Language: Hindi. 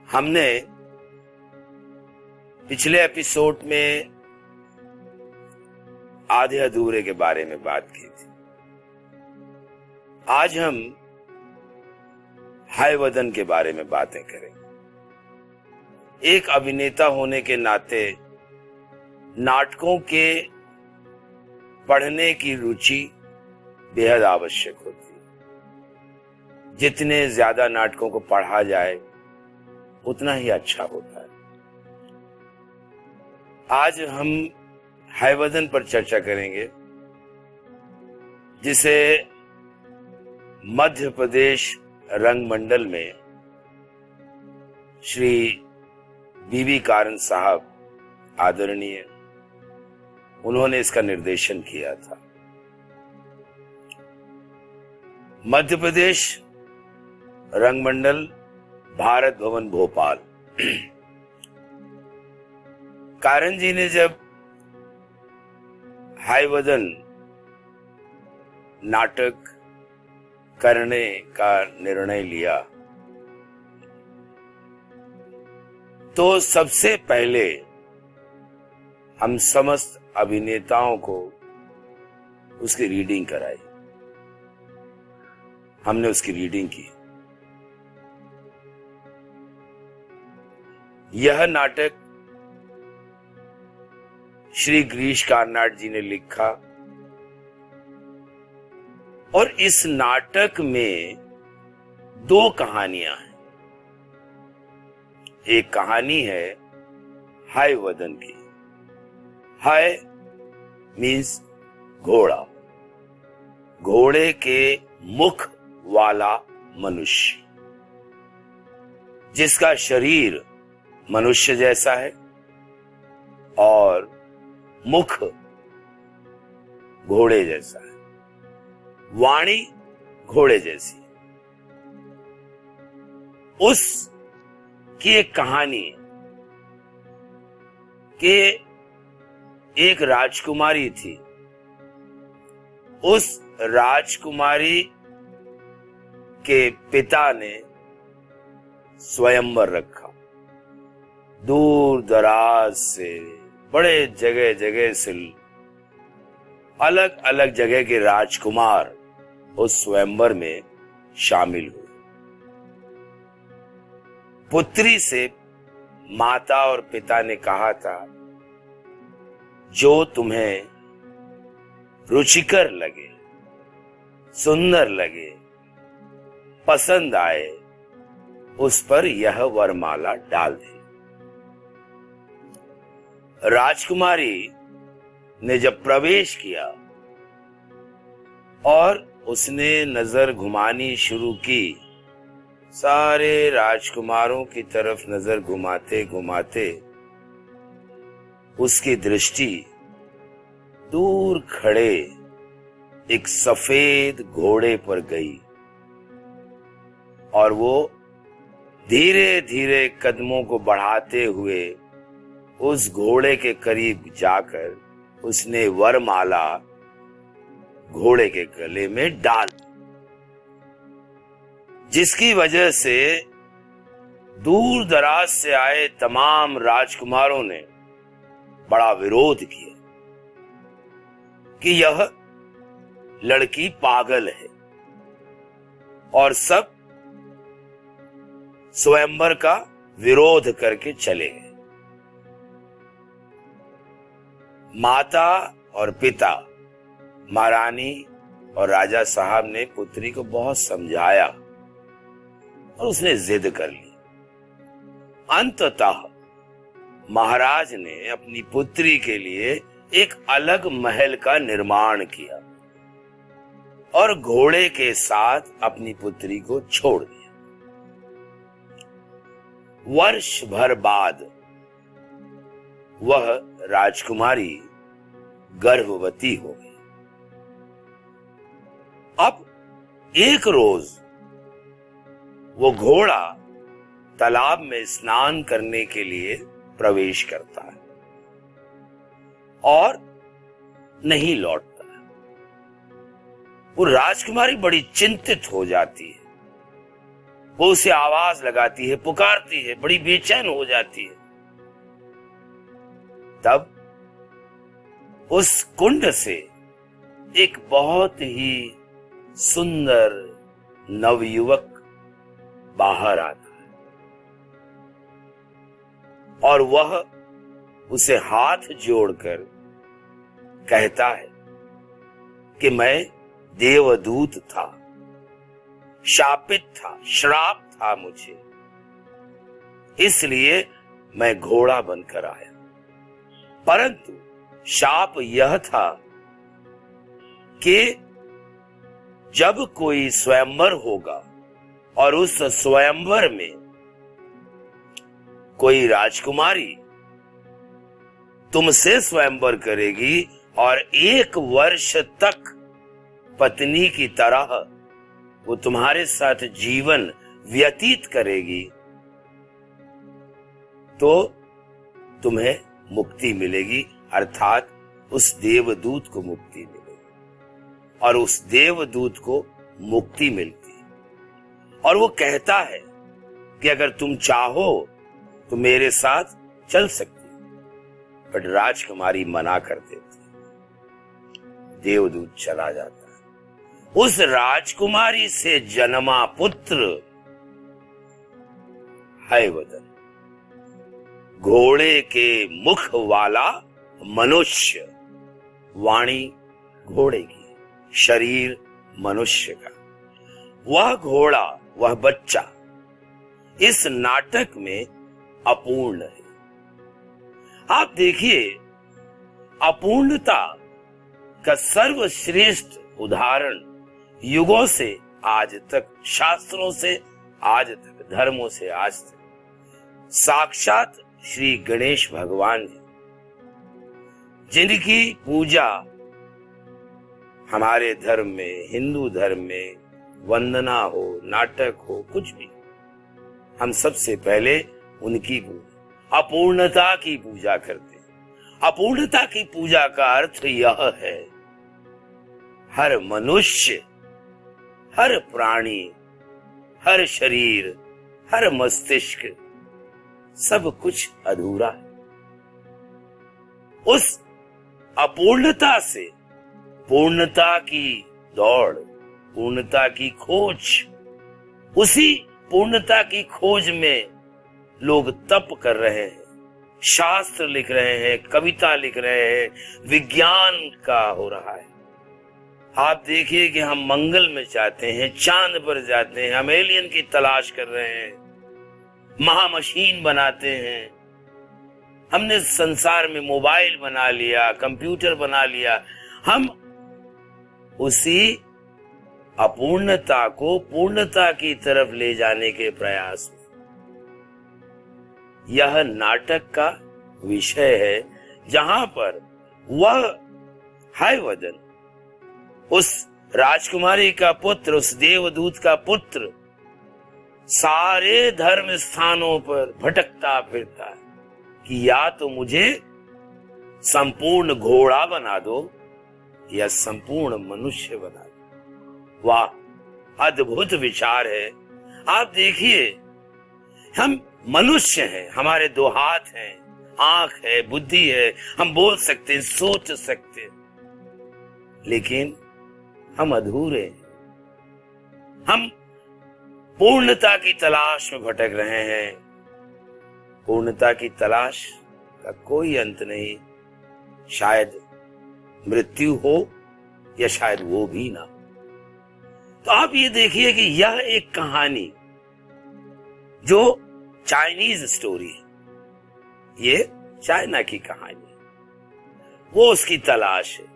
हमने पिछले एपिसोड में आधे अधूरे के बारे में बात की थी। आज हम हाय वदन के बारे में बातें करेंगे। एक अभिनेता होने के नाते नाटकों के पढ़ने की रुचि बेहद आवश्यक होती है। जितने ज्यादा नाटकों को पढ़ा जाए उतना ही अच्छा होता है। आज हम हाय वदन पर चर्चा करेंगे, जिसे मध्य प्रदेश रंगमंडल में श्री बीबी कारण साहब आदरणीय, उन्होंने इसका निर्देशन किया था। मध्य प्रदेश रंगमंडल, भारत भवन, भोपाल। कारण जी ने जब हाय वदन नाटक करने का निर्णय लिया तो सबसे पहले हम समस्त अभिनेताओं को उसकी रीडिंग कराई। हमने उसकी रीडिंग की। यह नाटक श्री गिरीश कार्नाड जी ने लिखा और इस नाटक में दो कहानियां हैं। एक कहानी है हाय वदन की। हाय मीन्स घोड़ा, घोड़े के मुख वाला मनुष्य, जिसका शरीर मनुष्य जैसा है और मुख घोड़े जैसा है, वाणी घोड़े जैसी। उस की एक कहानी है कि एक राजकुमारी थी। उस राजकुमारी के पिता ने स्वयंवर रखा। दूर दराज से, बड़े जगह जगह से अलग अलग जगह के राजकुमार उस स्वयंवर में शामिल हुए। पुत्री से माता और पिता ने कहा था, जो तुम्हें रुचिकर लगे, सुंदर लगे, पसंद आए, उस पर यह वरमाला डाल दे। राजकुमारी ने जब प्रवेश किया और उसने नजर घुमानी शुरू की, सारे राजकुमारों की तरफ नजर घुमाते घुमाते उसकी दृष्टि दूर खड़े एक सफेद घोड़े पर गई और वो धीरे धीरे कदमों को बढ़ाते हुए उस घोड़े के करीब जाकर उसने वरमाला घोड़े के गले में डाल, जिसकी वजह से दूर दराज से आए तमाम राजकुमारों ने बड़ा विरोध किया कि यह लड़की पागल है, और सब स्वयंवर का विरोध करके चले गए। माता और पिता, महारानी और राजा साहब ने पुत्री को बहुत समझाया और उसने जिद कर ली। अंततः महाराज ने अपनी पुत्री के लिए एक अलग महल का निर्माण किया और घोड़े के साथ अपनी पुत्री को छोड़ दिया। वर्ष भर बाद वह राजकुमारी गर्भवती हो गई। अब एक रोज वो घोड़ा तालाब में स्नान करने के लिए प्रवेश करता है और नहीं लौटता है। वो राजकुमारी बड़ी चिंतित हो जाती है वो उसे आवाज लगाती है, पुकारती है, बड़ी बेचैन हो जाती है। तब उस कुंड से एक बहुत ही सुंदर नवयुवक बाहर आता है और वह उसे हाथ जोड़कर कहता है कि मैं देवदूत था, शापित था, श्राप था मुझे, इसलिए मैं घोड़ा बनकर आया। परंतु शाप यह था कि जब कोई स्वयंवर होगा और उस स्वयंवर में कोई राजकुमारी तुमसे स्वयंवर करेगी और 1 वर्ष तक पत्नी की तरह वो तुम्हारे साथ जीवन व्यतीत करेगी, तो तुम्हें मुक्ति मिलेगी, अर्थात उस देवदूत को मुक्ति मिलेगी। और उस देवदूत को मुक्ति मिलती है और वो कहता है कि अगर तुम चाहो तो मेरे साथ चल सकती हो। बट राजकुमारी मना कर देती है। देवदूत चला जाता है। उस राजकुमारी से जन्मा पुत्र हैवदन, घोड़े के मुख वाला मनुष्य, वाणी घोड़े की, शरीर मनुष्य का, वह घोड़ा, वह बच्चा इस नाटक में अपूर्ण है। आप देखिए, अपूर्णता का सर्वश्रेष्ठ उदाहरण युगों से आज तक, शास्त्रों से आज तक, धर्मों से आज तक साक्षात श्री गणेश भगवान है, जिनकी पूजा हमारे धर्म में, हिंदू धर्म में वंदना हो, नाटक हो, कुछ भी, हम सबसे पहले उनकी पूजा, अपूर्णता की पूजा करते हैं। अपूर्णता की पूजा का अर्थ यह है, हर मनुष्य, हर प्राणी, हर शरीर, हर मस्तिष्क, सब कुछ अधूरा है। उस अपूर्णता से पूर्णता की दौड़, पूर्णता की खोज, उसी पूर्णता की खोज में लोग तप कर रहे हैं, शास्त्र लिख रहे हैं, कविता लिख रहे हैं, विज्ञान का हो रहा है। आप देखिए कि हम मंगल में जाते हैं, चांद पर जाते हैं, हम एलियन की तलाश कर रहे हैं, महामशीन बनाते हैं, हमने संसार में मोबाइल बना लिया, कंप्यूटर बना लिया। हम उसी अपूर्णता को पूर्णता की तरफ ले जाने के प्रयास में। यह नाटक का विषय है, जहां पर वह हैवदन, उस राजकुमारी का पुत्र, उस देवदूत का पुत्र, सारे धर्म स्थानों पर भटकता फिरता है कि या तो मुझे संपूर्ण घोड़ा बना दो या संपूर्ण मनुष्य बना दो। वाह, अद्भुत विचार है। आप देखिए, हम मनुष्य हैं, हमारे 2 हाथ हैं, आंख है, बुद्धि है, हम बोल सकते हैं, सोच सकते हैं, लेकिन हम अधूरे हैं। हम पूर्णता की तलाश में भटक रहे हैं। पूर्णता की तलाश का कोई अंत नहीं, शायद मृत्यु हो या शायद वो भी ना। तो आप ये देखिए कि यह एक कहानी जो चाइनीज स्टोरी है, ये चाइना की कहानी, वो उसकी तलाश है।